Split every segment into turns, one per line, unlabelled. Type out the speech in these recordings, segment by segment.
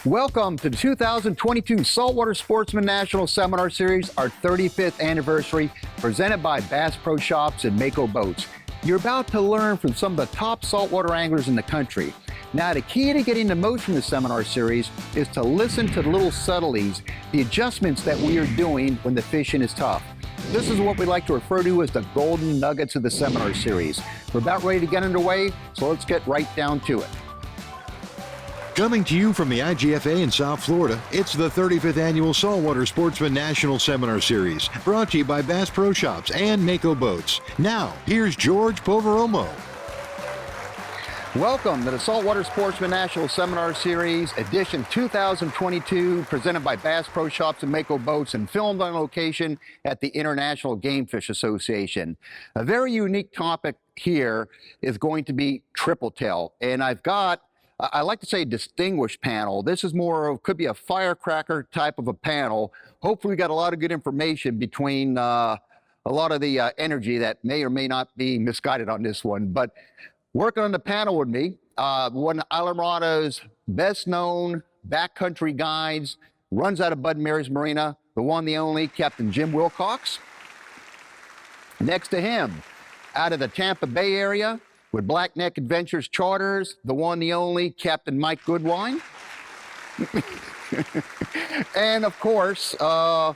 Welcome to the 2022 Saltwater Sportsman National Seminar Series, our 35th anniversary, presented by Bass Pro Shops and Mako Boats. You're about to learn from some of the top saltwater anglers in the country. Now, the key to getting the most from the seminar series is to listen to the little subtleties, the adjustments that we are doing when the fishing is tough. This is what we like to refer to as the golden nuggets of the seminar series. We're about ready to get underway, so let's get right down to it.
Coming to you from the IGFA in South Florida, it's the 35th Annual Saltwater Sportsman National Seminar Series, brought to you by Bass Pro Shops and Mako Boats. Now, here's George Poveromo.
Welcome to the Saltwater Sportsman National Seminar Series, edition 2022, presented by Bass Pro Shops and Mako Boats and filmed on location at the International Game Fish Association. A very unique topic here is going to be Tripletail, and I've got I like to say distinguished panel. This is more of, could be a firecracker type of a panel. Hopefully we got a lot of good information between a lot of the energy that may or may not be misguided on this one. But working on the panel with me, one of Islamorada's best known backcountry guides, runs out of Bud Mary's Marina, the one, the only, Captain Jim Willcox. Next to him, out of the Tampa Bay area, with Blackneck Adventures Charters, the one, the only, Captain Mike Goodwine. And of course, the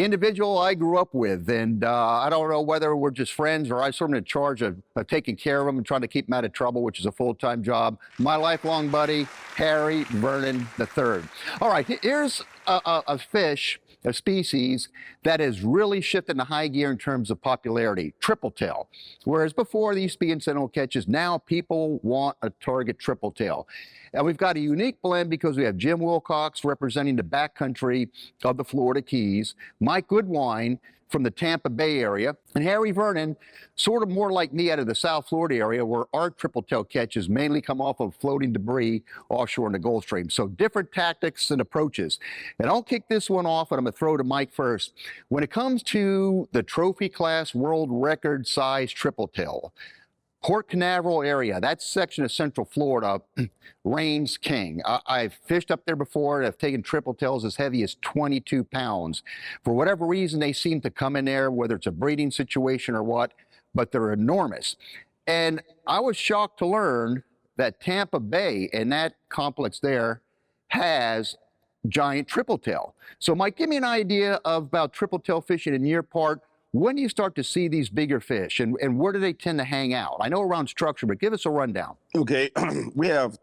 individual I grew up with. And I don't know whether we're just friends or I sort of in charge of taking care of him and trying to keep him out of trouble, which is a full-time job. My lifelong buddy, Harry Vernon III. All right, here's a fish, a species that has really shifted into high gear in terms of popularity, tripletail. Whereas before, they used to be incidental catches, now people want a target tripletail. And we've got a unique blend because we have Jim Willcox representing the backcountry of the Florida Keys, Mike Goodwine from the Tampa Bay area, and Harry Vernon, sort of more like me out of the South Florida area, where our tripletail catches mainly come off of floating debris offshore in the Gulf Stream. So different tactics and approaches. And I'll kick this one off, and I'm going to throw to Mike first. When it comes to the trophy class world record size tripletail, Port Canaveral area, that section of Central Florida, reigns king. I've fished up there before and I've taken tripletails as heavy as 22 pounds. For whatever reason, they seem to come in there, whether it's a breeding situation or what, but they're enormous. And I was shocked to learn that Tampa Bay and that complex there has giant tripletail. So Mike, give me an idea about tripletail fishing in your part. When do you start to see these bigger fish, and where do they tend to hang out? I know around structure, but give us a rundown.
Okay, we have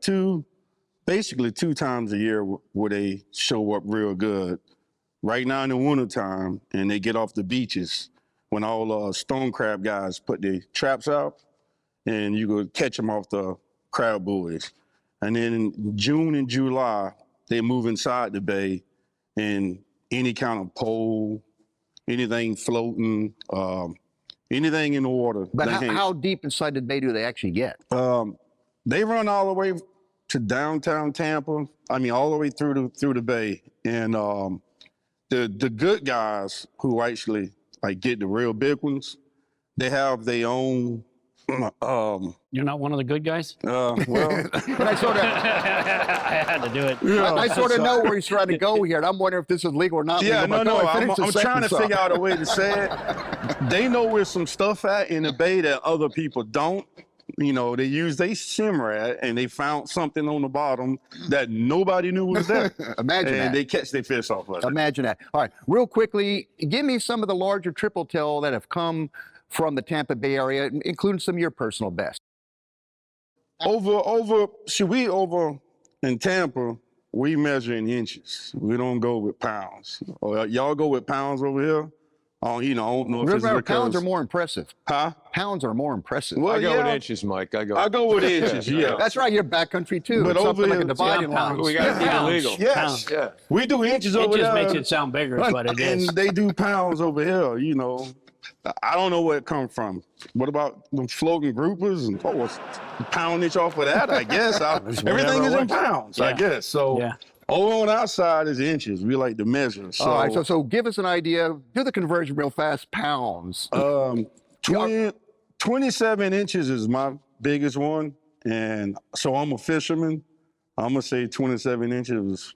basically two times a year where they show up real good. Right now in the wintertime, and they get off the beaches when all stone crab guys put their traps out, and you go catch them off the crab buoys. And then in June and July, they move inside the bay, and any kind of pole, anything floating, anything in the water.
But how deep inside the bay do they actually get?
They run all the way to downtown Tampa. I mean, all the way through the bay. And the good guys who actually like get the real big ones, they have their own.
You're not one of the good guys?
Well,
But I sort of,
I had to do it.
yeah,
I sort of know where he's trying to go here, and I'm wondering if this is legal or not.
yeah,
legal.
no. I'm
Finish the
trying to
sentence
figure
off.
out a way to say it. They know where some stuff at in the bay that other people don't. You know, they use their simrad and they found something on the bottom that nobody knew was there.
Imagine
and
that.
they catch their fish off of it.
Imagine that. All right, real quickly, give me some of the larger tripletail that have come from the Tampa Bay area, including some of your personal best.
Over in Tampa, we measure in inches. We don't go with pounds. Y'all go with pounds over here? Oh, I don't know if it's
Remember,
because...
pounds are more impressive.
Huh?
Pounds are more impressive.
Well,
I go
yeah,
with inches, Mike. I
go with inches, yeah.
That's right, you're backcountry too.
But
It's
over
something like a
here-
dividing
Yeah,
line.
We got to keep it
Pounds.
legal.
Yes.
Pounds.
Yeah.
We do inches
It
over
just
there.
makes it sound bigger is what it is.
And they do pounds over here, I don't know where it come from. What about the floating groupers? And it's poundage off of that, I guess. Everything is in pounds, I
Yeah.
guess. So
Yeah.
over on our side is inches. We like to measure. So,
All right, so give us an idea. Do the conversion real fast. Pounds.
27 inches is my biggest one. And so I'm a fisherman. I'm going to say 27 inches was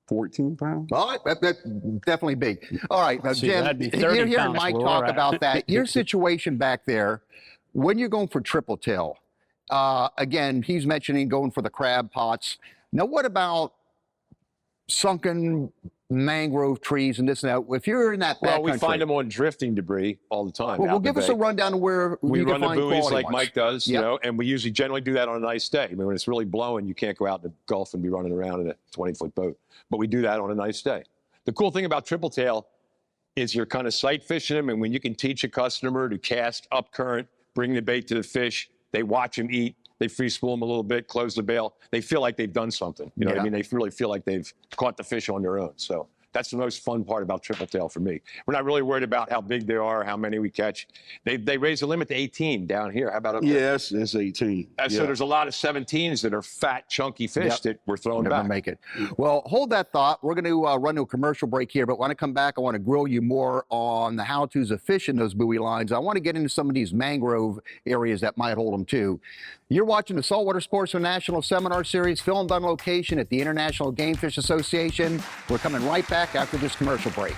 14 pounds.
All right, that's definitely big. All right, now,
See,
Jim,
that'd be
you're
30
hearing
pounds
Mike
where
talk
we're at.
about that. Your situation back there, when you're going for triple tail, again, he's mentioning going for the crab pots. Now, what about sunken mangrove trees and this and that? If you're in that
Well, we
backcountry,
find them on drifting debris all the time.
well,
out in the
give us
bay.
a rundown of where
We
you
run
can
the
find
buoys
quality
like
ones.
Mike does, you
Yep.
know, and we usually generally do that on a nice day. I mean, when it's really blowing, you can't go out in the Gulf and be running around in a 20-foot boat. But we do that on a nice day. The cool thing about triple tail is you're kind of sight fishing them, and when you can teach a customer to cast up current, bring the bait to the fish, they watch them eat, they free spool them a little bit, close the bail, they feel like they've done something. You know what I
Yeah.
mean? They really feel like they've caught the fish on their own. So that's the most fun part about triple tail for me. We're not really worried about how big they are, how many we catch. They raise the limit to 18 down here. How about up there?
Yes, it's 18.
So there's a lot of 17s that are fat, chunky fish
Yep.
that we're throwing
Never
back.
make it. Well, hold that thought. We're going to run to a commercial break here, but when I come back, I want to grill you more on the how-tos of fishing those buoy lines. I want to get into some of these mangrove areas that might hold them too. You're watching the Saltwater Sportsman National Seminar Series, filmed on location at the International Game Fish Association. We're coming right back after this commercial break.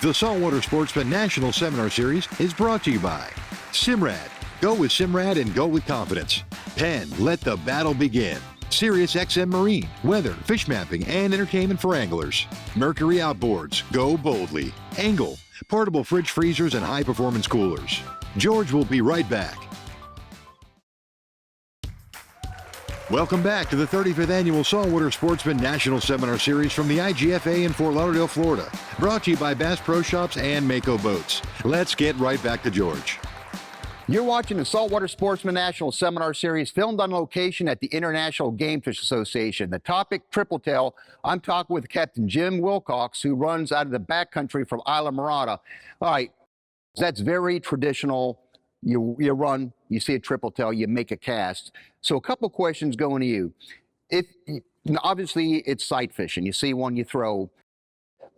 The Saltwater Sportsman National Seminar Series is brought to you by Simrad. Go with Simrad and go with confidence. Penn, let the battle begin. Sirius XM Marine, weather, fish mapping, and entertainment for anglers. Mercury Outboards, go boldly. Angle, portable fridge freezers and high-performance coolers. George will be right back. Welcome back to the 35th Annual Saltwater Sportsman National Seminar Series from the IGFA in Fort Lauderdale, Florida. Brought to you by Bass Pro Shops and Mako Boats. Let's get right back to George.
You're watching the Saltwater Sportsman National Seminar Series, filmed on location at the International Game Fish Association. The topic, triple tail. I'm talking with Captain Jim Willcox, who runs out of the backcountry from Isla Mirada. All right, that's very traditional. You run, you see a triple tail, you make a cast. So a couple questions going to you. Obviously it's sight fishing. You see one, you throw.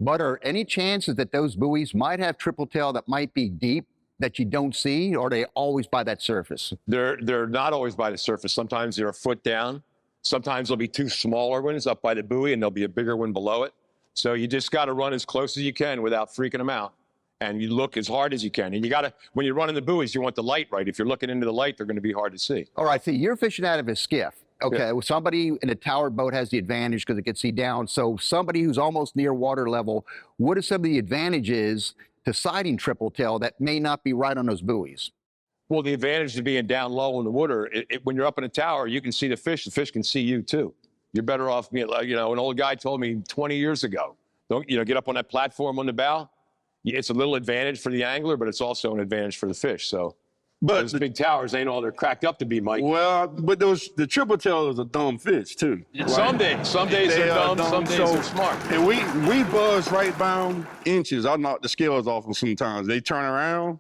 But are any chances that those buoys might have triple tail that might be deep that you don't see, or are they always by that surface?
They're not always by the surface. Sometimes they're a foot down. Sometimes there'll be two smaller ones up by the buoy, and there'll be a bigger one below it. So you just got to run as close as you can without freaking them out. And you look as hard as you can. And you got to, when you're running the buoys, you want the light right. If you're looking into the light, they're going to be hard to see.
All right, so you're fishing out of a skiff. Okay, well, somebody in a towered boat has the advantage because it can see down. So somebody who's almost near water level, what are some of the advantages to sighting triple tail that may not be right on those buoys?
Well, the advantage of being down low in the water, when you're up in a tower, you can see the fish can see you too. You're better off being, you know, an old guy told me 20 years ago, don't, you know, get up on that platform on the bow. It's a little advantage for the angler, but it's also an advantage for the fish. So,
But
those big towers ain't all they're cracked up to be, Mike.
well, but the triple tail is a dumb fish too. Right?
Some days
They
they're
are
dumb, some days
so-
they're smart.
And we buzz right down inches. I knock the scales off them sometimes. They turn around.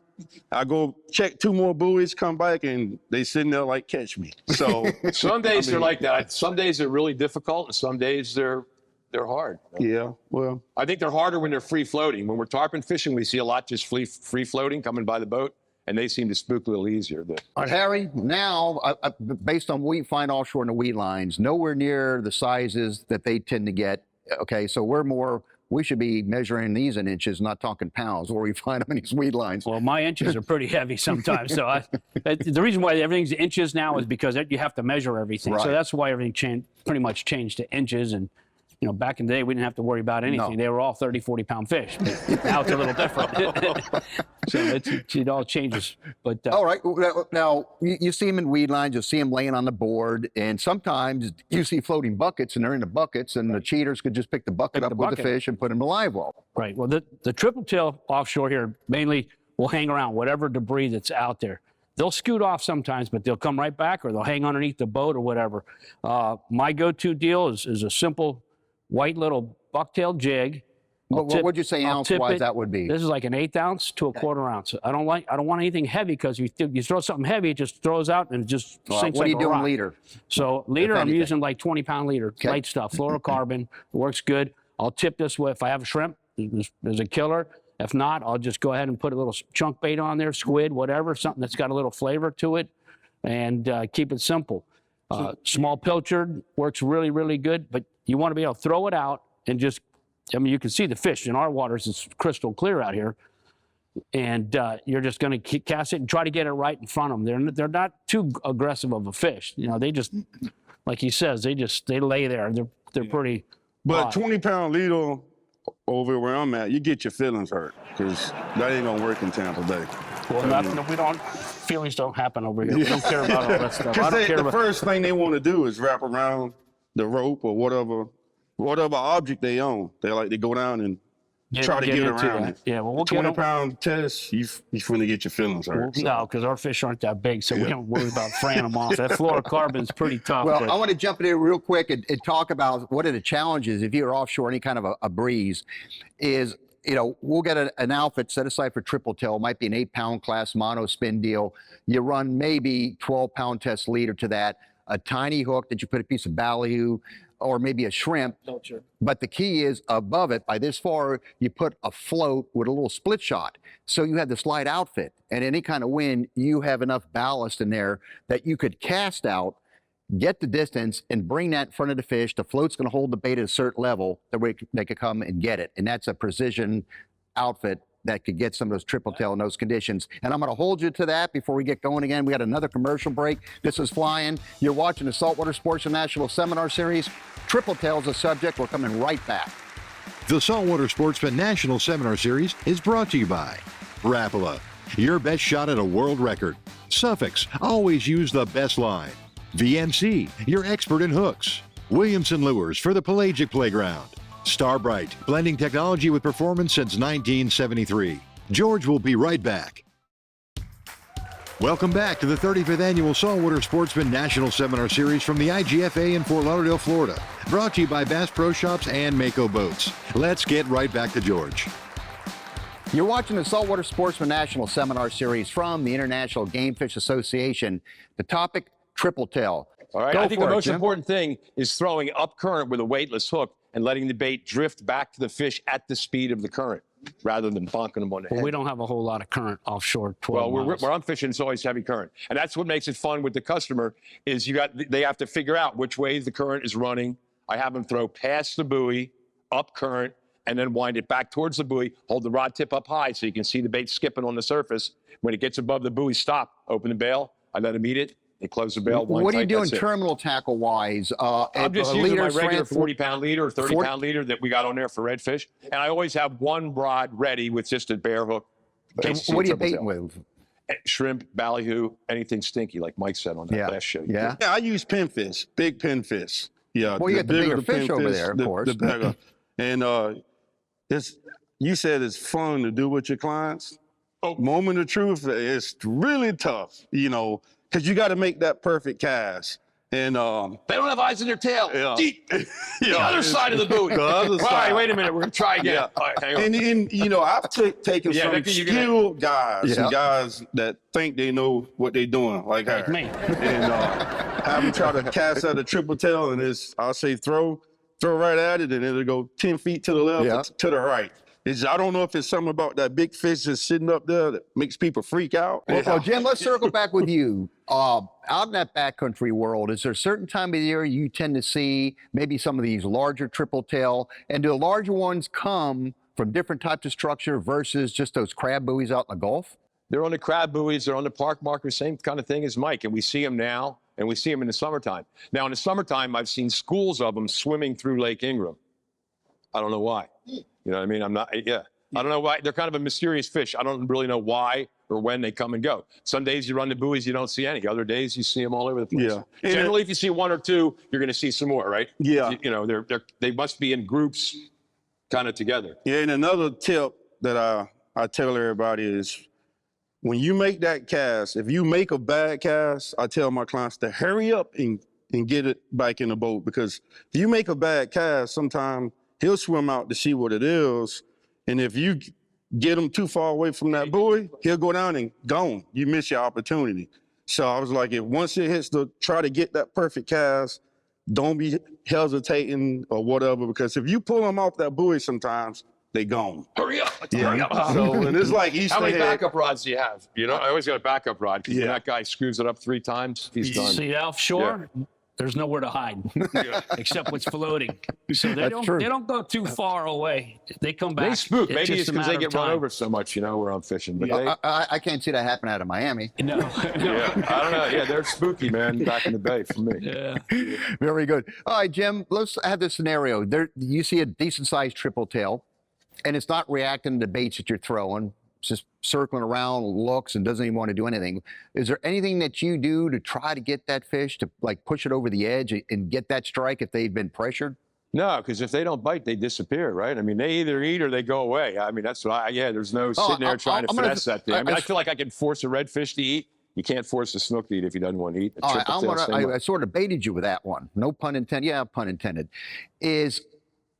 I go check two more buoys, come back, and they sitting there like, catch me. So
Some days
I
they're
mean-
like that. Some days they're really difficult, and some days they're hard.
yeah, well,
I think they're harder when they're free floating. When we're tarpon fishing, we see a lot just free floating coming by the boat, and they seem to spook a little easier.
All right, Harry, now, based on what we find offshore in the weed lines, nowhere near the sizes that they tend to get. Okay, so we should be measuring these in inches, not talking pounds, where we find them in these weed lines.
Well, my inches are pretty heavy sometimes. So the reason why everything's inches now is because you have to measure everything.
Right.
So that's why everything pretty much changed to inches. And, you know, back in the day, we didn't have to worry about anything.
No.
They were all 30, 40-pound fish. But now it's a little different. So it all changes. But
All right, now you see them in weed lines, you see them laying on the board, and sometimes you see floating buckets, and they're in the buckets, and the cheaters could just pick the bucket up with the fish and put them in a live well.
Right. Well, the triple tail offshore here mainly will hang around whatever debris that's out there. They'll scoot off sometimes, but they'll come right back, or they'll hang underneath the boat or whatever. My go-to deal is a simple white little bucktail jig.
What would you say
I'll tip
ounce-wise
it.
that would be?
This is like an 1/8 ounce to a 1/4 ounce. I don't want anything heavy, because you throw something heavy, it just throws out and it just sinks.
What are you
like a
doing
rock.
liter?
So liter,
If
I'm
anything.
using like 20-pound liter, light stuff, fluorocarbon. Works good. I'll tip this way. If I have a shrimp, there's a killer. If not, I'll just go ahead and put a little chunk bait on there, squid, whatever, something that's got a little flavor to it, and keep it simple. Small pilchard works really, really good, but you want to be able to throw it out and just, I mean, you can see the fish in our waters. It's crystal clear out here. And you're just going to cast it and try to get it right in front of them. They're not too aggressive of a fish. You know, they just, like he says, they lay there. They're pretty.
But 20-pound leader over where I'm at, you get your feelings hurt because that ain't gonna work in Tampa Bay.
Well, nothing. Feelings don't happen over here. We don't care about all that stuff. I don't care
The
about.
first thing they want to do is wrap around the rope or whatever object they own. They like to go down and try to get around it.
Yeah, well, we'll
20-pound test, you finna get your feelings hurt.
No, because our fish aren't that big, so we don't worry about fraying them off. That fluorocarbon's pretty tough.
Well,
but
I want to jump in here real quick and talk about what are the challenges if you're offshore any kind of a breeze is, you know, we'll get an outfit set aside for triple tail. It might be an 8-pound class mono spin deal. You run maybe 12-pound test leader to that, a tiny hook that you put a piece of ballyhoo or maybe a shrimp. But the key is above it, by this far, you put a float with a little split shot. So you have this light outfit, and any kind of wind, you have enough ballast in there that you could cast out, get the distance, and bring that in front of the fish. The float's going to hold the bait at a certain level that way they could come and get it. And that's a precision outfit that could get some of those triple tail in those conditions. And I'm going to hold you to that before we get going again. We got another commercial break. This is Flying. You're watching the Saltwater Sports National Seminar Series. Triple tail is the subject. We're coming right back.
The Saltwater Sportsman National Seminar Series is brought to you by Rapala, your best shot at a world record. Suffix, always use the best line. VMC, your expert in hooks. Williamson Lures for the pelagic playground. Starbright, blending technology with performance since 1973. George will be right back. Welcome back to the 35th Annual Saltwater Sportsman National Seminar Series from the IGFA in Fort Lauderdale, Florida. Brought to you by Bass Pro Shops and Mako Boats. Let's get right back to George.
You're watching the Saltwater Sportsman National Seminar Series from the International Game Fish Association. The topic, triple tail.
All right,
Go
I think
for
the
it,
most
Jim.
important thing is throwing up current with a weightless hook and letting the bait drift back to the fish at the speed of the current rather than bonking them on the head.
well, we don't have a whole lot of current offshore 12
Well,
miles.
where I'm fishing, it's always heavy current. And that's what makes it fun with the customer is they have to figure out which way the current is running. I have them throw past the buoy, up current, and then wind it back towards the buoy, hold the rod tip up high so you can see the bait skipping on the surface. When it gets above the buoy, stop, open the bail, I let them eat it, they close the bail, wind
What are you
tight,
doing
that's it.
terminal tackle wise?
I'm just using my regular
40
40-pound leader or 30-pound leader that we got on there for redfish. And I always have one rod ready with just a bare hook.
And
Bait,
what are you
triple
baiting
tail.
with?
Shrimp, ballyhoo, anything stinky, like Mike said on that
Yeah.
last show.
Yeah.
Yeah, I use pinfish, big pinfish. Yeah.
Well, you got the bigger
the
fish over
pinfish,
there, of course.
The bigger. And you said it's fun to do with your clients.
Oh.
Moment of truth, it's really tough, you know, because you got to make that perfect cast. And
They don't have eyes in their tail.
Yeah.
The other side of the buoy.
The other
All
side.
right, wait a minute. We're going to try again.
Yeah.
All right, hang on.
And you know, I've taken
Yeah,
some
Becky, you're gonna-
skilled guys,
Yeah.
some guys that think they know what they're doing, like her.
me.
And have them try to cast out a triple tail, and I'll say throw right at it, and it'll go 10 feet to the left
Yeah.
or to the right. I don't know if it's something about that big fish that's sitting up there that makes people freak out.
Well, Jim, let's circle back with you. Out in that backcountry world, is there a certain time of the year you tend to see maybe some of these larger triple tail? And do the larger ones come from different types of structure versus just those crab buoys out in the Gulf?
They're on the crab buoys. They're on the park markers, same kind of thing as Mike. And we see them now, and we see them in the summertime. Now, in the summertime, I've seen schools of them swimming through Lake Ingram. I don't know why. You know what I mean? I don't know why. They're kind of a mysterious fish. I don't really know why or when they come and go. Some days you run the buoys, you don't see any. Other days you see them all over the place.
Yeah. And
Generally, if you see one or two, you're going to see some more, right?
Yeah.
You know, they must be in groups kind of together.
Yeah, and another tip that I tell everybody is when you make that cast, if you make a bad cast, I tell my clients to hurry up and get it back in the boat, because if you make a bad cast, sometimes he'll swim out to see what it is, and if you get him too far away from that buoy, he'll go down and gone. You miss your opportunity. So I was like, if once it hits try to get that perfect cast, don't be hesitating or whatever, because if you pull them off that buoy sometimes, they gone.
Hurry up.
Yeah.
Hurry up.
So, and it's like Easter
How many
egg.
backup rods do you have? You know, I always got a backup rod because when
Yeah.
that guy screws it up 3 times, he's done.
See, offshore, there's nowhere to hide except what's floating. So they
That's true.
don't go too far away. They come back.
They spook.
It's
Maybe
just
it's
a
because they
matter of
get run
time.
over so much, where I'm fishing. But
I can't see that happen out of Miami.
No.
yeah, I don't know. Yeah, they're spooky, man, back in the bay for me.
Yeah.
Very good. All right, Jim, let's have this scenario. There, you see a decent-sized triple tail, and it's not reacting to the baits that you're throwing. It's just circling around, looks, and doesn't even want to do anything. Is there anything that you do to try to get that fish to like push it over the edge and get that strike if they've been pressured?
No, because if they don't bite, they disappear, right? I mean, they either eat or they go away. I mean, that's what there's no sitting there trying to finesse that thing. I mean, I feel like I can force a redfish to eat. You can't force a snook to eat if he doesn't want to eat.
All right, I sort of baited you with that one. No pun intended. Yeah, pun intended. Is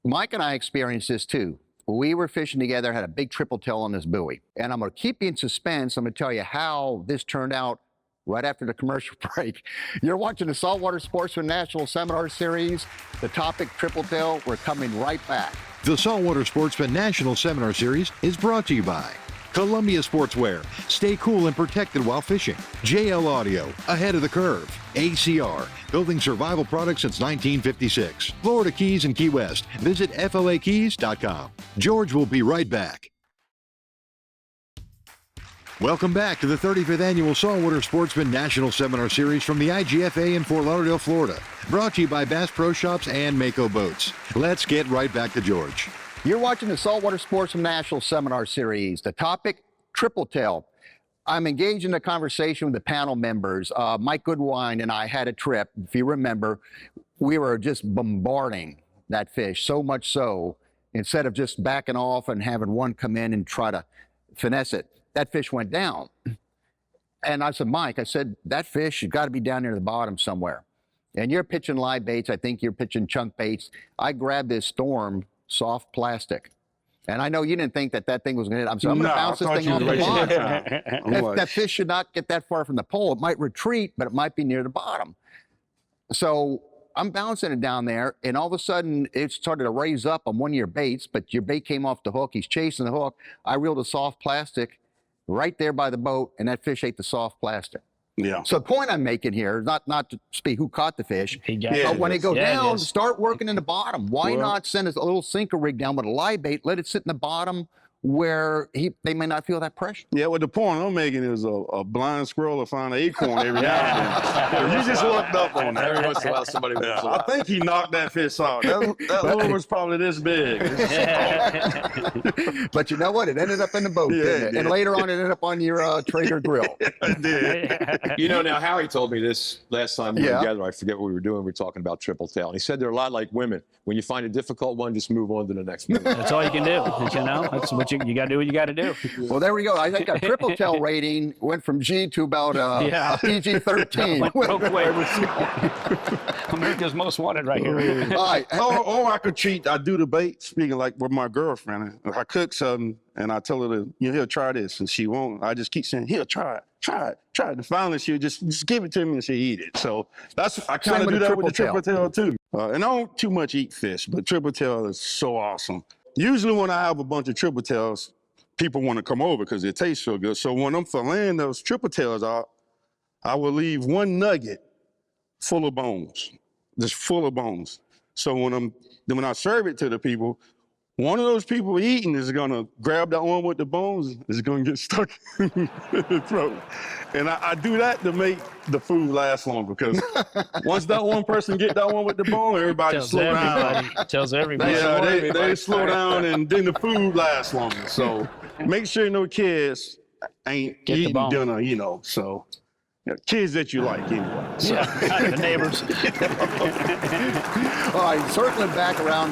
Mike and I experienced this too. We were fishing together, had a big triple tail on this buoy. And I'm going to keep you in suspense. I'm going to tell you how this turned out right after the commercial break. You're watching the Saltwater Sportsman National Seminar Series. The topic, triple tail. We're coming right back.
The Saltwater Sportsman National Seminar Series is brought to you by Columbia Sportswear. Stay cool and protected while fishing. JL Audio. Ahead of the curve. ACR. Building survival products since 1956. Florida Keys and Key West. Visit flakeys.com. George will be right back. Welcome back to the 35th Annual Saltwater Sportsman National Seminar Series from the IGFA in Fort Lauderdale, Florida. Brought to you by Bass Pro Shops and Mako Boats. Let's get right back to George.
You're watching the Saltwater Sportsman National Seminar Series. The topic, triple tail. I'm engaged in a conversation with the panel members. Mike Goodwine and I had a trip. If you remember, we were just bombarding that fish, so much so, instead of just backing off and having one come in and try to finesse it, that fish went down. And I said, Mike, that fish has got to be down near the bottom somewhere. And you're pitching live baits. I think you're pitching chunk baits. I grabbed this Storm soft plastic. And I know you didn't think that thing was going to hit. I'm going to bounce this thing off the bottom. That fish should not get that far from the pole. It might retreat, but it might be near the bottom. So I'm bouncing it down there, and all of a sudden it started to raise up on one of your baits, but your bait came off the hook. He's chasing the hook. I reeled a soft plastic right there by the boat, and that fish ate the soft plastic.
Yeah.
So the point I'm making here is not to speak who caught the fish,
But
when they go down, start working in the bottom. Why not send a little sinker rig down with a live bait, let it sit in the bottom where they may not feel that pressure?
Yeah, well, the point I'm making is a blind squirrel will find an acorn every now and then. You just looked up on that.
Every once in a while, somebody will.
I think he knocked that fish off. That lure was probably this big.
But you know what? It ended up in the boat, didn't it? And later on, it ended up on your Traeger grill.
It did.
Now Howie told me this last time we were together. I forget what we were doing. We were talking about triple tail. And he said they're a lot like women. When you find a difficult one, just move on to the next one.
That's all you can do. That's what you got to do. What you got to do.
Well, there we go. I think our triple tail rating went from G to about a PG-13.
America's Most Wanted right here.
All right.
Or I could I do the bait, speaking like with my girlfriend. I cook something and I tell her he'll try this, and she won't. I just keep saying, he'll try it. And finally she'll just give it to me and she'll eat it. So I kind of do that with the triple tail too. And I don't too much eat fish, but triple tail is so awesome. Usually when I have a bunch of triple tails, people want to come over because it tastes so good. So when I'm filleting those triple tails out, I will leave one nugget full of bones, just full of bones. So when I serve it to the people, one of those people eating is gonna grab that one with the bones, is gonna get stuck in the throat. And I do that to make the food last longer, because once that one person get that one with the bone, everybody slow down.
Tells everybody.
Yeah, they slow down, and then the food lasts longer. So make sure no kids ain't eating dinner, so. Kids that you like, anyway. So.
Yeah, the neighbors.
All right, circling back around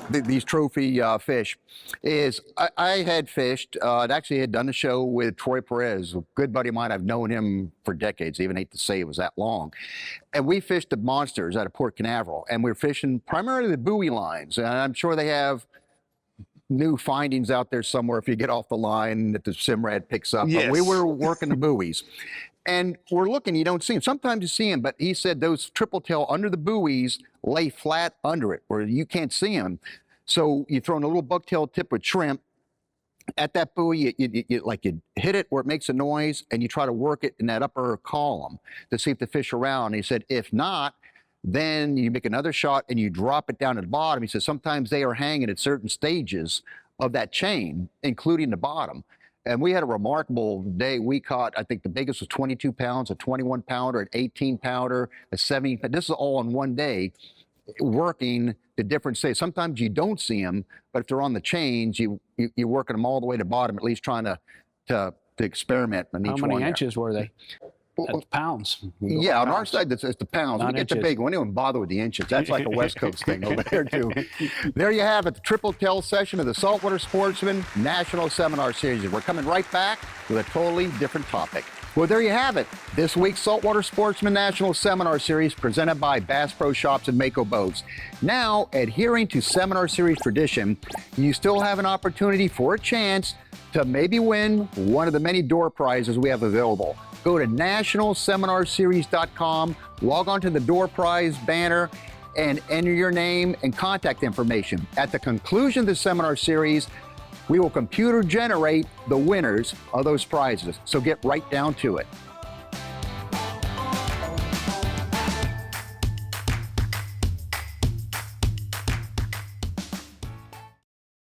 these trophy fish, I had fished, I'd actually had done a show with Troy Perez, a good buddy of mine. I've known him for decades, even hate to say it was that long. And we fished the monsters out of Port Canaveral, and we were fishing primarily the buoy lines. And I'm sure they have new findings out there somewhere if you get off the line that the Simrad picks up.
Yes.
But we were working the buoys. And we're looking, you don't see them. Sometimes you see them, but he said those triple tail under the buoys lay flat under it where you can't see them. So you throw in a little bucktail tip with shrimp, at that buoy, you hit it where it makes a noise, and you try to work it in that upper column to see if the fish are around. And he said, if not, then you make another shot and you drop it down at the bottom. He said sometimes they are hanging at certain stages of that chain, including the bottom. And we had a remarkable day. We caught, I think the biggest was 22 pounds, a 21 pounder, an 18 pounder, a 17. This is all in one day, working the different stages. Sometimes you don't see them, but if they're on the chains, you're working them all the way to the bottom, at least trying to experiment on each one.
How many
there.
inches were they? That's pounds.
Yeah, on our side, it's the pounds.
Not
We get the
inches.
big one. We don't bother with the inches. That's like a West Coast thing over there, too. There you have it, the Tripletail session of the Saltwater Sportsman National Seminar Series. We're coming right back with a totally different topic. Well, there you have it. This week's Saltwater Sportsman National Seminar Series presented by Bass Pro Shops and Mako Boats. Now, adhering to Seminar Series tradition, you still have an opportunity for a chance to maybe win one of the many door prizes we have available. Go to nationalseminarseries.com, log on to the door prize banner, and enter your name and contact information. At the conclusion of the seminar series, we will computer generate the winners of those prizes. So get right down to it.